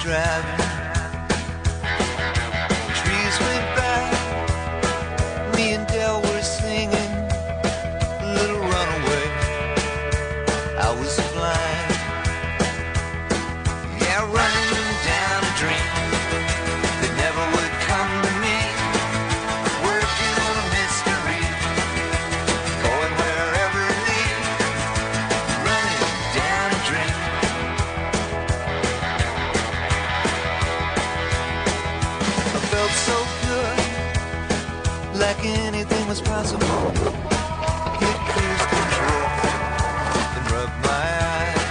driving. Trees went by. Me and Del were singing Little Runaway. I was blind. Yeah, running down a dream that never would come to me. Working on a mystery, going wherever it leads. Running down a dream. I felt so good, like anything was possible. Hit cruise control and rub my eyes.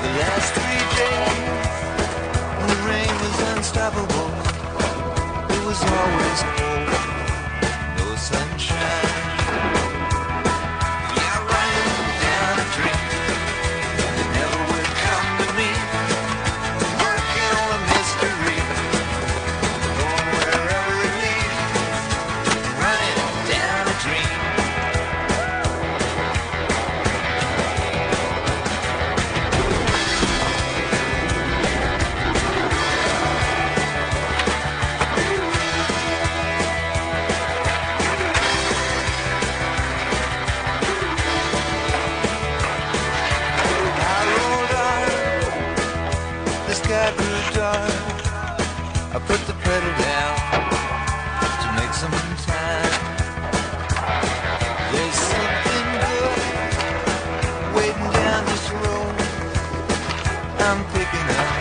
The last 3 days, the rain was unstoppable. It was always cold, no sunshine. Yeah, running down a dream that never would come to me. Working on a mystery, going wherever it leads. Running down a dream. I rolled on, the sky grew dark. I put the pedal down to make some time. There's something good waiting down this road. I'm picking up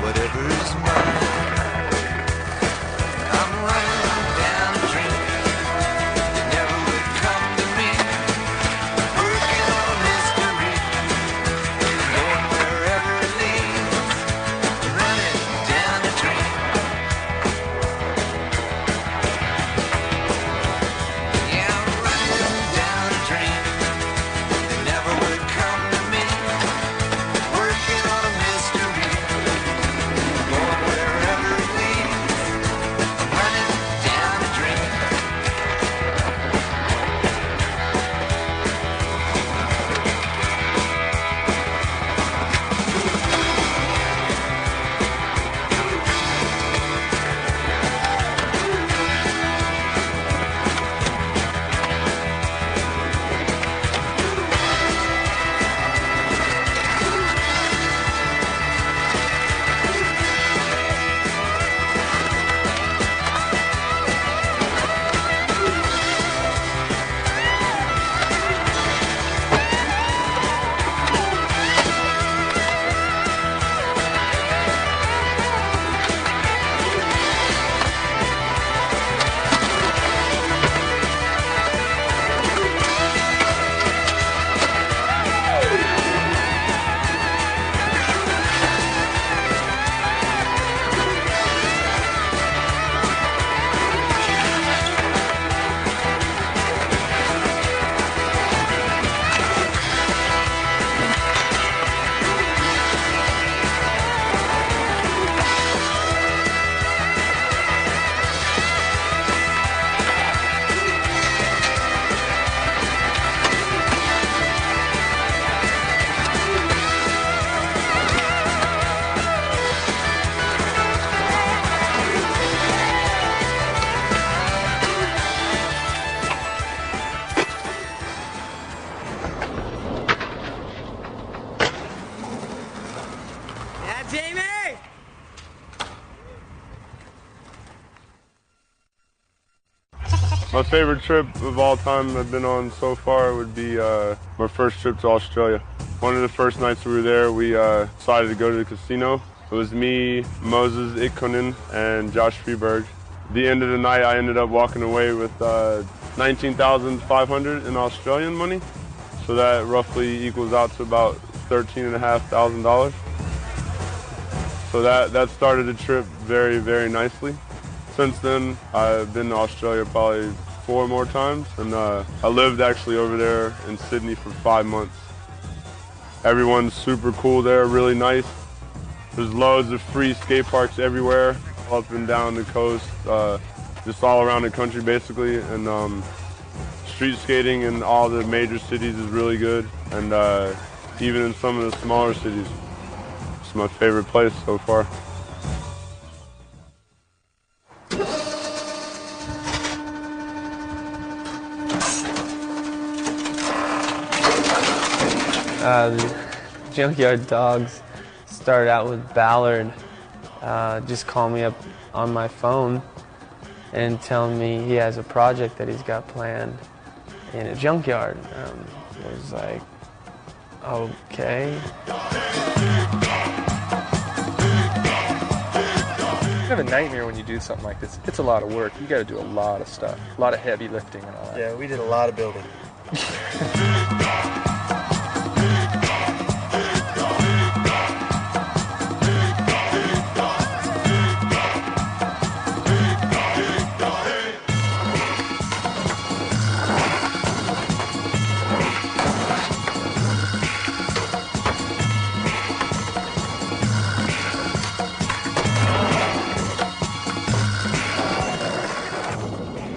whatever is mine. I'm running down a dream that never would come to me. Working on a mystery, going wherever it leads. Running down a dream. Yeah, I'm running down a dream that never would come to me. Working on a mystery, going wherever it leads. I'm running down a dream. Yeah, Jamie! My favorite trip of all time I've been on so far would be my first trip to Australia. One of the first nights we were there, we decided to go to the casino. It was me, Moses Ikkonen, and Josh Freeberg. At the end of the night, I ended up walking away with $19,500 in Australian money. So that roughly equals out to about $13,500. So that started the trip very, very nicely. Since then, I've been to Australia probably 4 more times, and I lived actually over there in Sydney for 5 months. Everyone's super cool there, really nice. There's loads of free skate parks everywhere, up and down the coast, just all around the country basically. And street skating in all the major cities is really good, and even in some of the smaller cities. It's my favorite place so far. The junkyard dogs started out with Ballard. Just call me up on my phone and tell me he has a project that he's got planned in a junkyard. It was like, okay. It's kind of a nightmare when you do something like this. It's a lot of work. You got to do a lot of stuff, a lot of heavy lifting and all that. Yeah, we did a lot of building.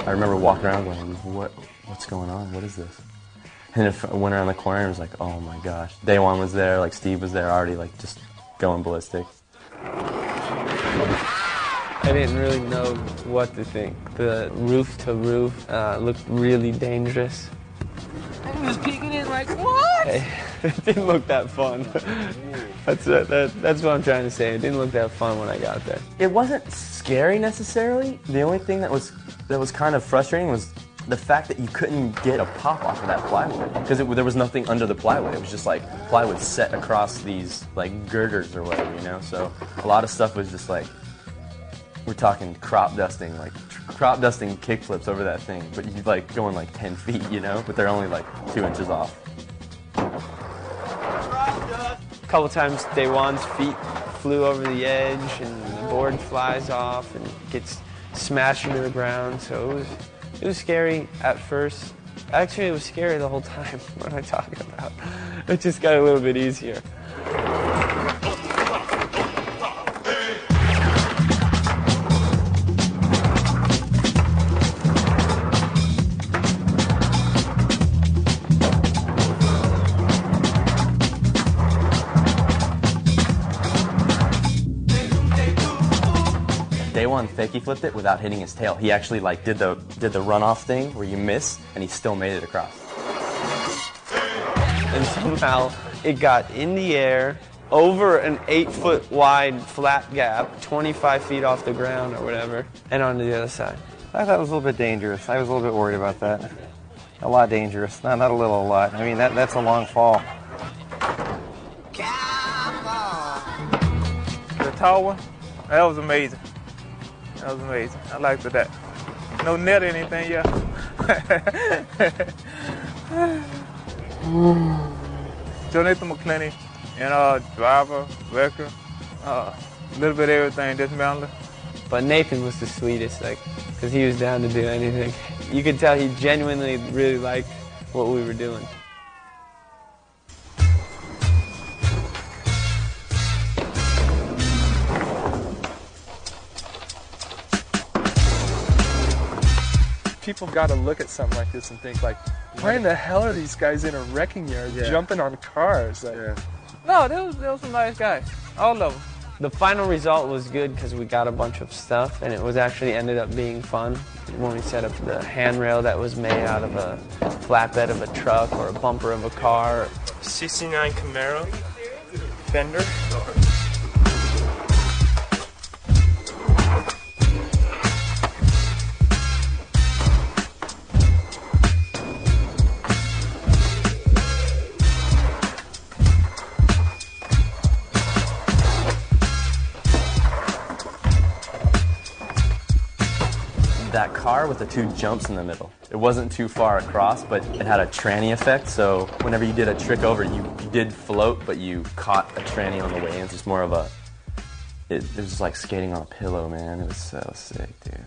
I remember walking around going, what's going on? What is this? And if I went around the corner and was like, oh my gosh. Daewon was there, like Steve was there already, like just going ballistic. I didn't really know what to think. The roof to roof looked really dangerous. I was peeking in like, what? It didn't look that fun. That's what I'm trying to say. It didn't look that fun when I got there. It wasn't scary necessarily. The only thing that was kind of frustrating was the fact that you couldn't get a pop off of that plywood because there was nothing under the plywood. It was just like plywood set across these like girders or whatever, you know. So a lot of stuff was just like, we're talking crop dusting kickflips over that thing, but you like going like 10 feet, you know, but they're only like 2 inches off. A couple times Daewon's feet flew over the edge and the board flies off and gets smashed into the ground, so it was scary at first. Actually, it was scary the whole time. What am I talking about? It just got a little bit easier. Daewon fakey flipped it without hitting his tail. He actually like did the runoff thing where you miss and he still made it across. And somehow it got in the air over an 8-foot wide flat gap, 25 feet off the ground or whatever, and onto the other side. I thought it was a little bit dangerous. I was a little bit worried about that. A lot dangerous. Not a little, a lot. I mean, that's a long fall. The tall one, that was amazing. That was amazing. I liked that. No net or anything, yeah. Jonathan McClenny and driver, wrecker, a little bit of everything, dismantling. But Nathan was the sweetest, like, because he was down to do anything. You could tell he genuinely really liked what we were doing. People got to look at something like this and think like, why in the hell are these guys in a wrecking yard jumping on cars? Like, No, there was some nice guys, all of them. The final result was good because we got a bunch of stuff, and it was actually ended up being fun when we set up the handrail that was made out of a flatbed of a truck or a bumper of a car. 69 Camaro, fender. That car with the 2 jumps in the middle. It wasn't too far across, but it had a tranny effect, so whenever you did a trick over, you did float, but you caught a tranny on the way in. It's just more of a, it was just like skating on a pillow, man. It was so sick, dude.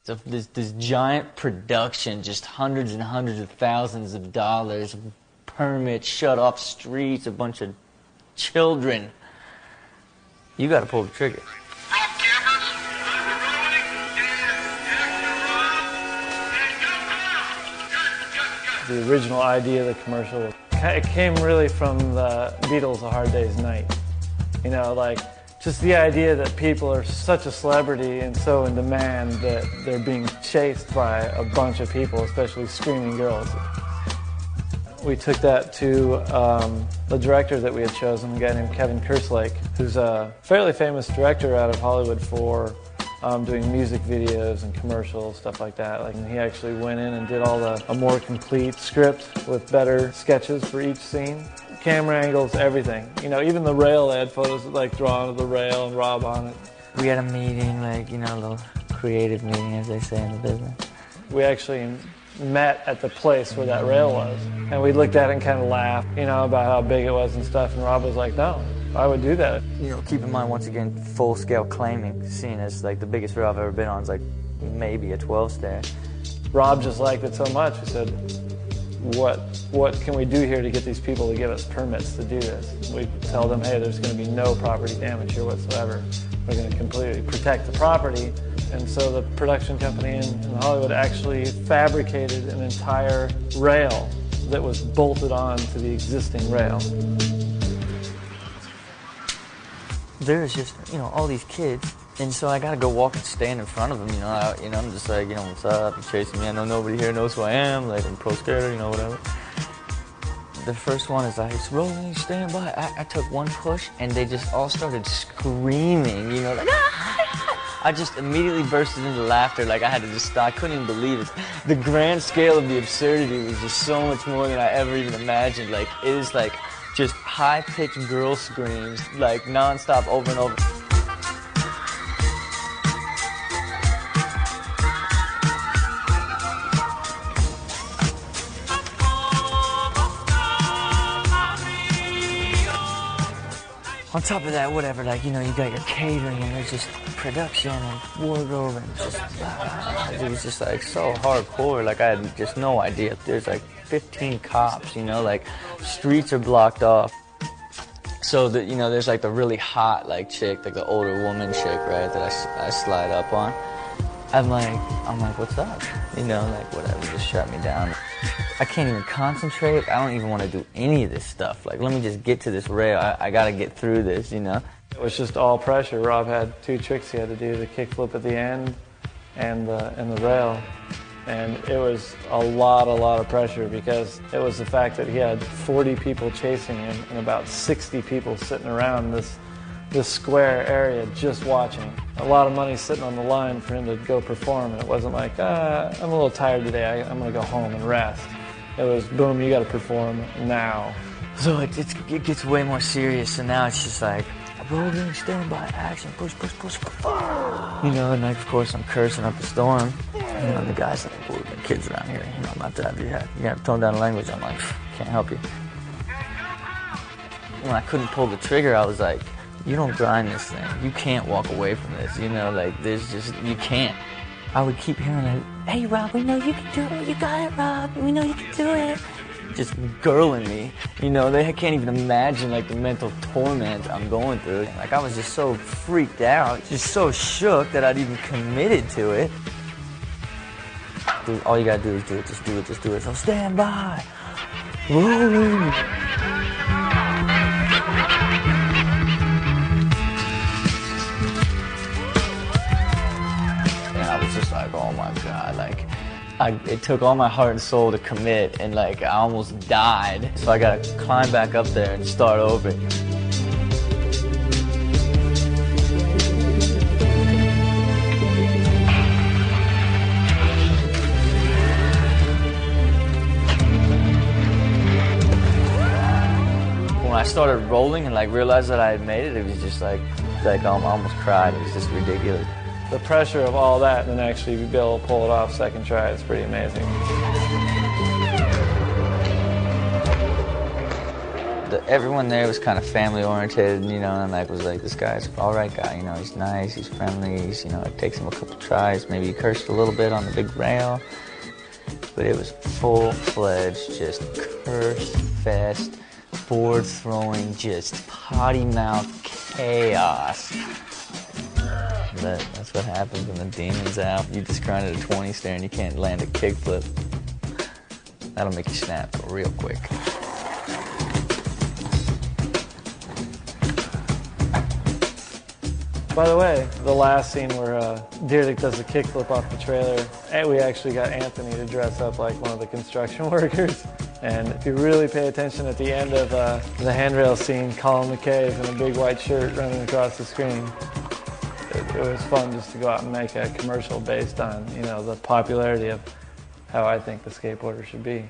This giant production, just hundreds and hundreds of thousands of dollars, permits, shut off streets, a bunch of children. You got to pull the trigger. The original idea of the commercial, it came really from the Beatles' A Hard Day's Night. You know, like, just the idea that people are such a celebrity and so in demand that they're being chased by a bunch of people, especially screaming girls. We took that to the director that we had chosen, a guy named Kevin Kerslake, who's a fairly famous director out of Hollywood for doing music videos and commercials, stuff like that. Like, and he actually went in and did a more complete script with better sketches for each scene. Camera angles, everything. You know, even the rail, they had photos like drawn of the rail and Rob on it. We had a meeting, like, you know, a little creative meeting, as they say in the business. We actually met at the place where that rail was, and we looked at it and kind of laughed, you know, about how big it was and stuff, and Rob was like, no, I would do that. You know, keep in mind, once again, full-scale claiming, seen as like the biggest rail I've ever been on is like maybe a 12-stair. Rob just liked it so much, we said, what can we do here to get these people to give us permits to do this? We tell them, hey, there's going to be no property damage here whatsoever. We're going to completely protect the property. And so the production company in Hollywood actually fabricated an entire rail that was bolted on to the existing rail. There's just, you know, all these kids, and so I gotta go walk and stand in front of them, you know. I'm just like, you know, what's up? You're chasing me. I know nobody here knows who I am. Like, I'm pro skater, you know, whatever. The first one is like, it's rolling, stand by. I took one push, and they just all started screaming, you know, like, ah! I just immediately bursted into laughter. Like, I had to just stop. I couldn't even believe it. The grand scale of the absurdity was just so much more than I ever even imagined. Like, it is like just high-pitched girl screams, like nonstop, over and over. On top of that, whatever, like, you know, you got your catering and there's just production and wardrobe and just, it was just like so hardcore. Like, I had just no idea. There's like 15 cops, you know, like streets are blocked off. So that, you know, there's like the really hot like chick, like the older woman chick, right, that I slide up on. I'm like, what's up? You know, like, whatever, just shut me down. I can't even concentrate. I don't even want to do any of this stuff. Like, let me just get to this rail. I got to get through this, you know? It was just all pressure. Rob had two tricks he had to do, the kickflip at the end and the rail. And it was a lot of pressure because it was the fact that he had 40 people chasing him and about 60 people sitting around this square area just watching. A lot of money sitting on the line for him to go perform, and it wasn't like, I'm a little tired today, I'm gonna go home and rest. It was, boom, you gotta perform now. So it gets way more serious, and now it's just like, rolling, stand by, action, push, you know, and like, of course, I'm cursing up a storm. You know, and the guy's like, well, the kids around here, you know, I'm not to have you gotta tone down the language. I'm like, can't help you. When I couldn't pull the trigger, I was like, you don't grind this thing. You can't walk away from this, you know, like, there's just, you can't. I would keep hearing like, hey, Rob, we know you can do it. You got it, Rob. We know you can do it. Just girling me. You know, they can't even imagine, like, the mental torment I'm going through. Like, I was just so freaked out, just so shook that I'd even committed to it. Dude, all you gotta do is do it. Just do it. Just do it. So stand by. Rolling. I was just like, oh my God, like, it took all my heart and soul to commit, and like, I almost died. So I gotta climb back up there and start over. When I started rolling and like realized that I had made it, it was just like I almost cried. It was just ridiculous. The pressure of all that and then actually be able to pull it off second try is pretty amazing. everyone there was kind of family oriented, you know, and like was like, this guy's an all right guy, you know, he's nice, he's friendly, he's, you know, it takes him a couple tries, maybe he cursed a little bit on the big rail, but it was full-fledged, just curse fest, board throwing, just potty mouth chaos. That's what happens when the demon's out. You just grind at a 20 stair and you can't land a kickflip. That'll make you snap real quick. By the way, the last scene where Dyrdek does a kickflip off the trailer, we actually got Anthony to dress up like one of the construction workers. And if you really pay attention at the end of the handrail scene, Colin McKay is in a big white shirt running across the screen. It was fun just to go out and make a commercial based on, you know, the popularity of how I think the skateboarder should be.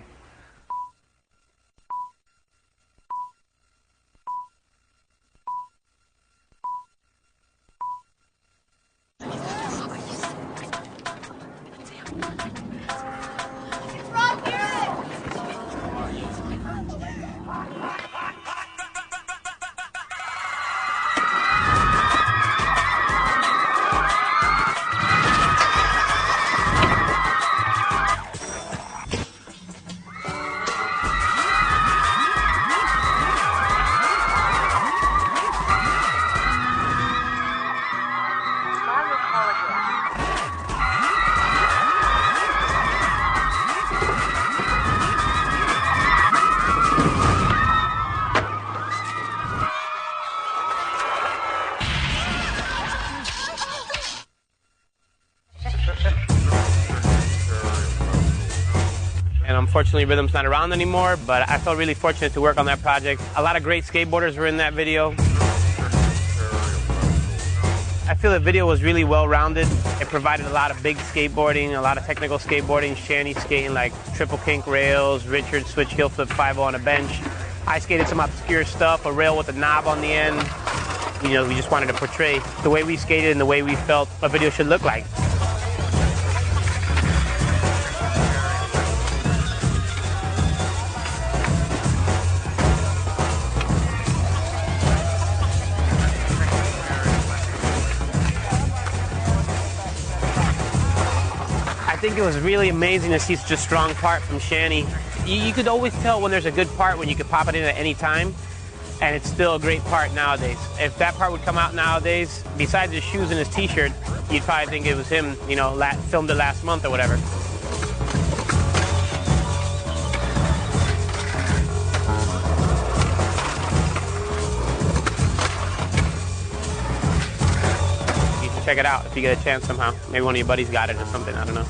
Unfortunately, Rhythm's not around anymore, but I felt really fortunate to work on that project. A lot of great skateboarders were in that video. I feel the video was really well-rounded. It provided a lot of big skateboarding, a lot of technical skateboarding, Shanny skating like triple kink rails, Richard switch heel flip 5-0 on a bench. I skated some obscure stuff, a rail with a knob on the end. You know, we just wanted to portray the way we skated and the way we felt a video should look like. I think it was really amazing to see such a strong part from Shanny. You could always tell when there's a good part when you could pop it in at any time, and it's still a great part nowadays. If that part would come out nowadays, besides his shoes and his t-shirt, you'd probably think it was him, you know, filmed it last month or whatever. You should check it out if you get a chance somehow. Maybe one of your buddies got it or something, I don't know.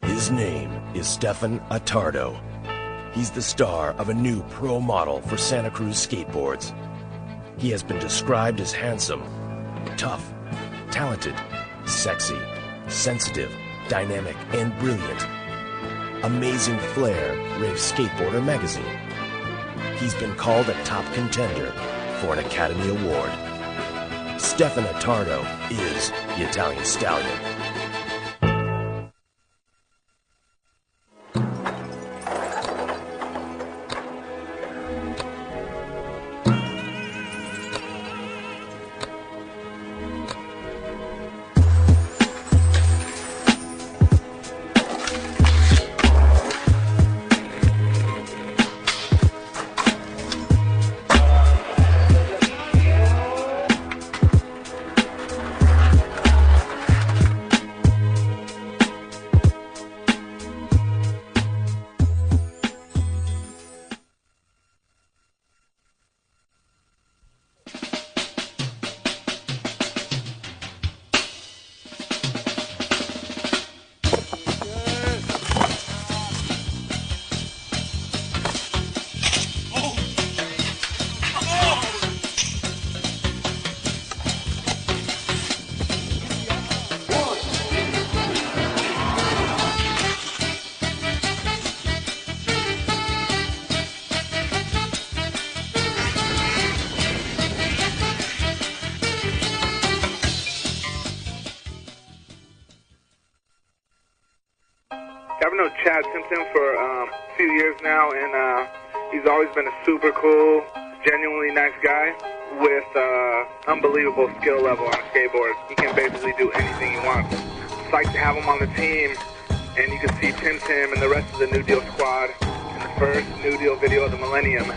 His name is Stefan Attardo. He's the star of a new pro model for Santa Cruz skateboards. He has been described as handsome, tough, talented, sexy, sensitive, dynamic, and brilliant. Amazing Flair raves Skateboarder magazine. He's been called a top contender for an Academy Award. Stefan Attardo is the Italian Stallion. I've known Chad Simpson for a few years now, and he's always been a super cool, genuinely nice guy with unbelievable skill level on a skateboard. He can basically do anything he wants. Psyched to have him on the team, and you can see Tim and the rest of the New Deal squad in the first New Deal video of the millennium,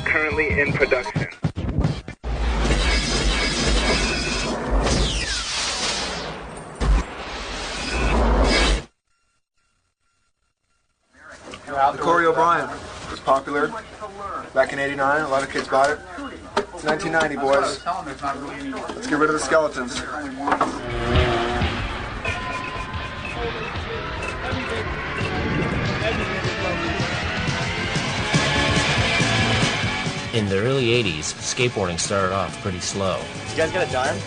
currently in production. The Corey O'Brien was popular back in '89. A lot of kids bought it. It's 1990, boys. Let's get rid of the skeletons. In the early 80s, skateboarding started off pretty slow. You guys got a dime?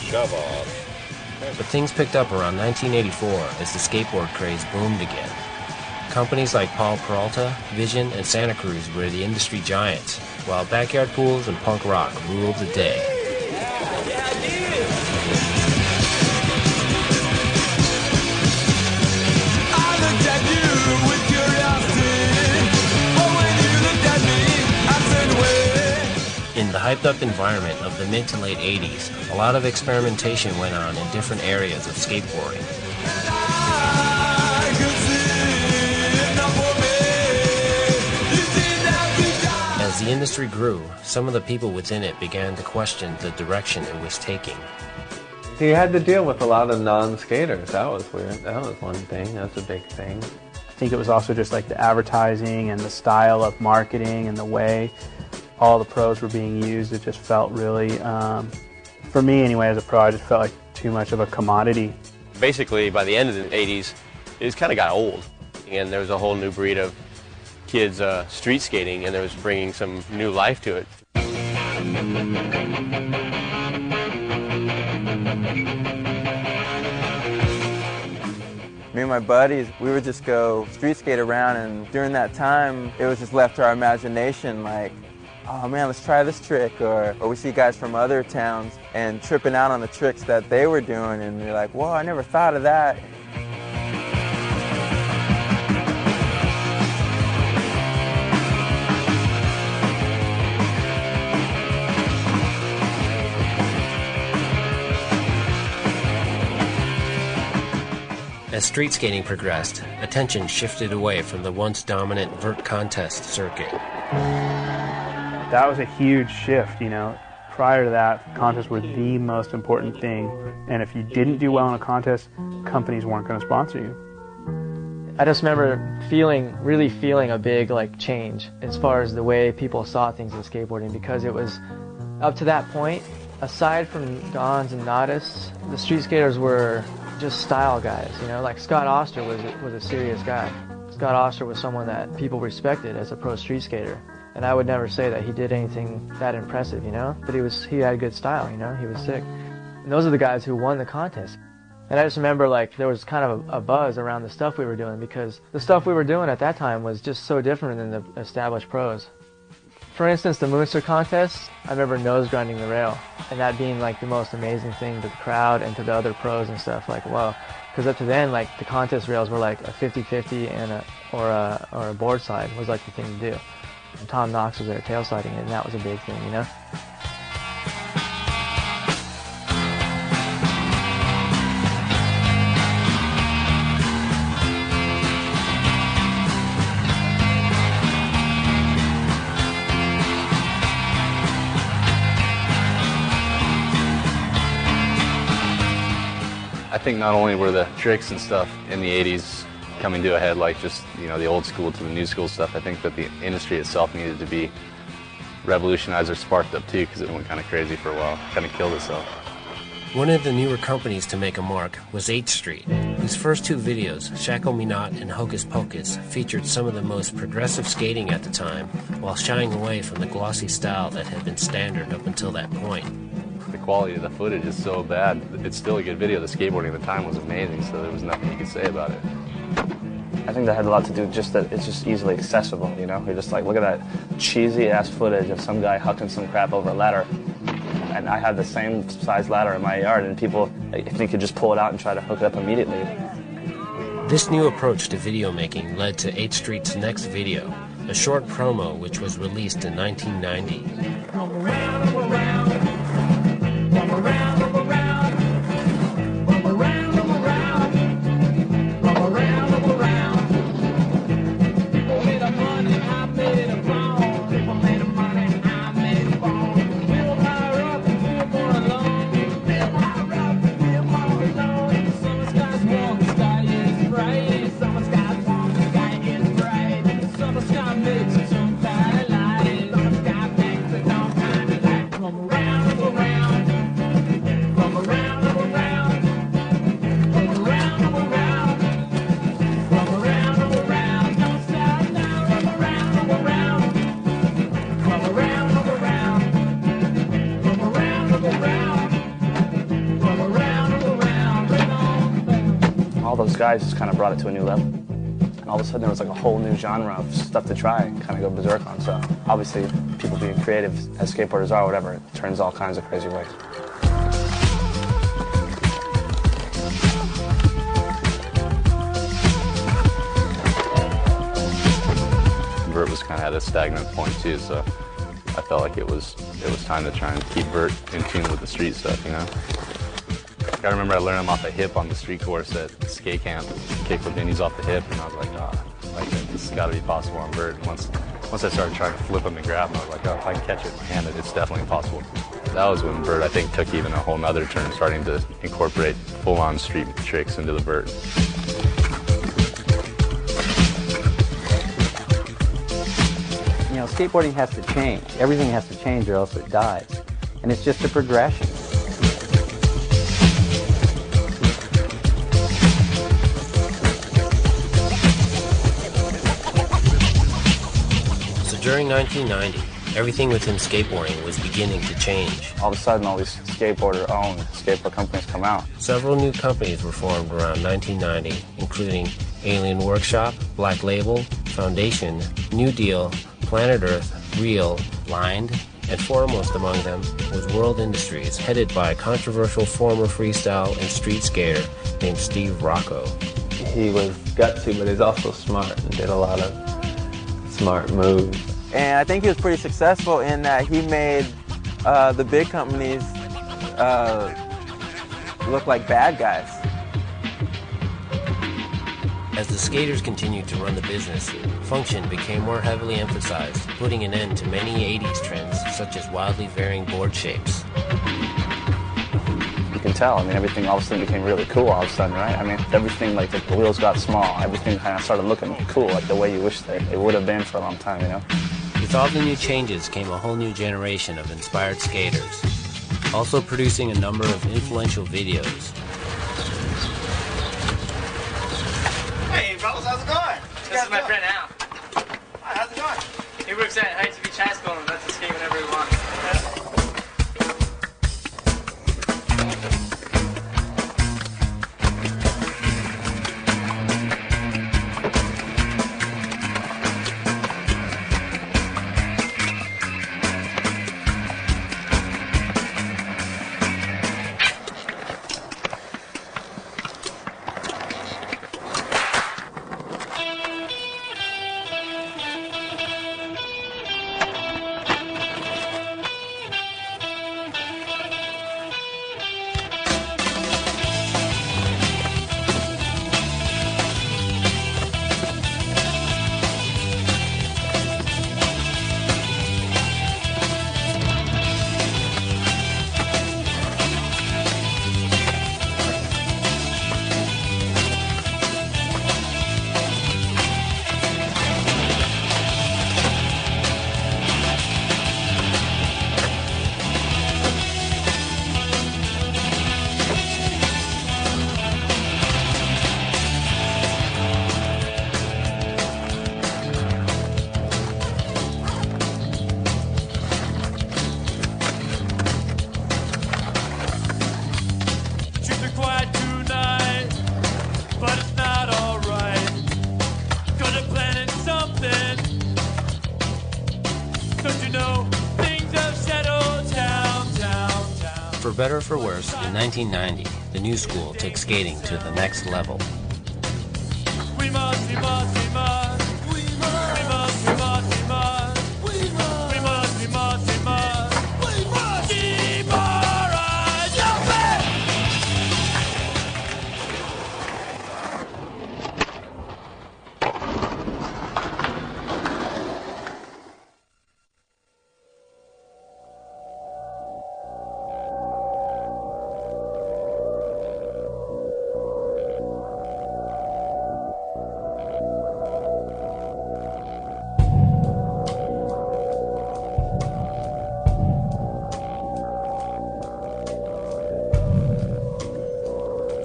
Shove off. But things picked up around 1984 as the skateboard craze boomed again. Companies like Paul Peralta, Vision, and Santa Cruz were the industry giants, while backyard pools and punk rock ruled the day. In the hyped-up environment of the mid to late 80s, a lot of experimentation went on in different areas of skateboarding. As the industry grew, some of the people within it began to question the direction it was taking. He had to deal with a lot of non-skaters. That was weird. That was one thing. That's a big thing. I think it was also just like the advertising and the style of marketing and the way all the pros were being used. It just felt really, for me anyway as a pro, I just felt like too much of a commodity. Basically, by the end of the 80s, it kind of got old. And there was a whole new breed of kids street skating, and there was bringing some new life to it. Me and my buddies, we would just go street skate around, and during that time, it was just left to our imagination, like, oh man, let's try this trick, or we see guys from other towns and tripping out on the tricks that they were doing, and you're like, whoa, I never thought of that. As street skating progressed, attention shifted away from the once dominant vert contest circuit. That was a huge shift, you know. Prior to that, contests were the most important thing, and if you didn't do well in a contest, companies weren't going to sponsor you. I just remember really feeling a big change as far as the way people saw things in skateboarding, because it was up to that point, aside from Dons and Nadists, the street skaters were just style guys, you know. Like Scott Oster was a serious guy. Scott Oster was someone that people respected as a pro street skater, and I would never say that he did anything that impressive, you know. But he had good style, you know. He was sick, and those are the guys who won the contest. And I just remember there was kind of a buzz around the stuff we were doing, because the stuff we were doing at that time was just so different than the established pros. For instance, the Moonster contest, I remember nose grinding the rail, and that being the most amazing thing to the crowd and to the other pros and stuff. Wow, because up to then, the contest rails were a 50-50 and or a board slide was the thing to do. And Tom Knox was there tail sliding it, and that was a big thing, you know. I think not only were the tricks and stuff in the 80s coming to a head, just the old school to the new school stuff, I think that the industry itself needed to be revolutionized or sparked up too, because it went kind of crazy for a while, kind of killed itself. One of the newer companies to make a mark was 8th Street, whose first two videos, Shackle Me Not and Hocus Pocus, featured some of the most progressive skating at the time, while shying away from the glossy style that had been standard up until that point. The quality of the footage is so bad. It's still a good video. The skateboarding at the time was amazing, so there was nothing you could say about it. I think that had a lot to do just that it's just easily accessible, you know? You're just look at that cheesy-ass footage of some guy hucking some crap over a ladder. And I had the same size ladder in my yard, and people, I think, could just pull it out and try to hook it up immediately. This new approach to video making led to 8th Street's next video, a short promo which was released in 1990. Guys just kind of brought it to a new level. And all of a sudden there was a whole new genre of stuff to try and kind of go berserk on. So obviously people being creative as skateboarders are, whatever, it turns all kinds of crazy ways. Vert was kind of at a stagnant point too, so I felt like it was time to try and keep Vert in tune with the street stuff, you know? I remember I learned him off the hip on the street course at skate camp. Kick with Vinny's off the hip, and I was like, this has got to be possible on Vert. Once I started trying to flip him and grab him, I was like, if I can catch it and hand it, it's definitely possible. That was when Vert, I think, took even a whole nother turn, starting to incorporate full-on street tricks into the Vert. You know, skateboarding has to change. Everything has to change or else it dies. And it's just a progression. During 1990, everything within skateboarding was beginning to change. All of a sudden, all these skateboarder-owned skateboard companies come out. Several new companies were formed around 1990, including Alien Workshop, Black Label, Foundation, New Deal, Planet Earth, Real, Lined, and foremost among them was World Industries, headed by a controversial former freestyle and street skater named Steve Rocco. He was gutsy, but he's also smart and did a lot of smart moves. And I think he was pretty successful in that he made the big companies look like bad guys. As the skaters continued to run the business, function became more heavily emphasized, putting an end to many 80s trends such as wildly varying board shapes. You can tell, I mean, everything all of a sudden became really cool all of a sudden, right? I mean, everything, like the wheels got small, everything kind of started looking cool, like the way you wish it would have been for a long time, you know? With all the new changes came a whole new generation of inspired skaters, also producing a number of influential videos. Hey, fellas, how's it going? This is my friend Al. Hi, how's it going? He works at Heights Beach High School and lets us skate whenever he wants. For better or for worse, in 1990, the new school took skating to the next level. We must, we must, we must. We must, we must, we must, we must. We must, we must, we must, we must. We must keep our eyes open.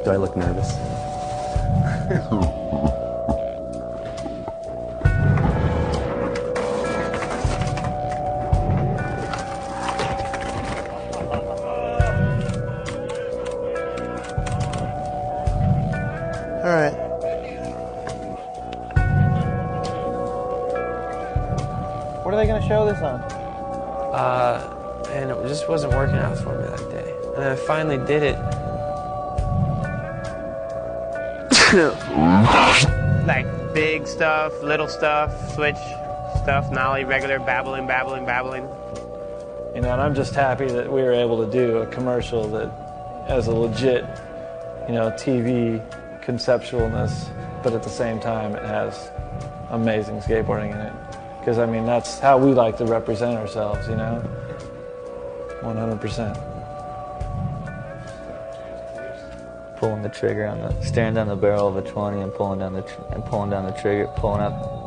Do I look nervous? All right. What are they going to show this on? And it just wasn't working out for me that day. And I finally did it. Like big stuff, little stuff, switch stuff, nollie, regular, babbling. You know, and I'm just happy that we were able to do a commercial that has a legit, you know, TV conceptualness, but at the same time it has amazing skateboarding in it. Because, I mean, that's how we like to represent ourselves, you know? 100%. Pulling the trigger on the, staring down the barrel of a 20 and pulling down the trigger, pulling up.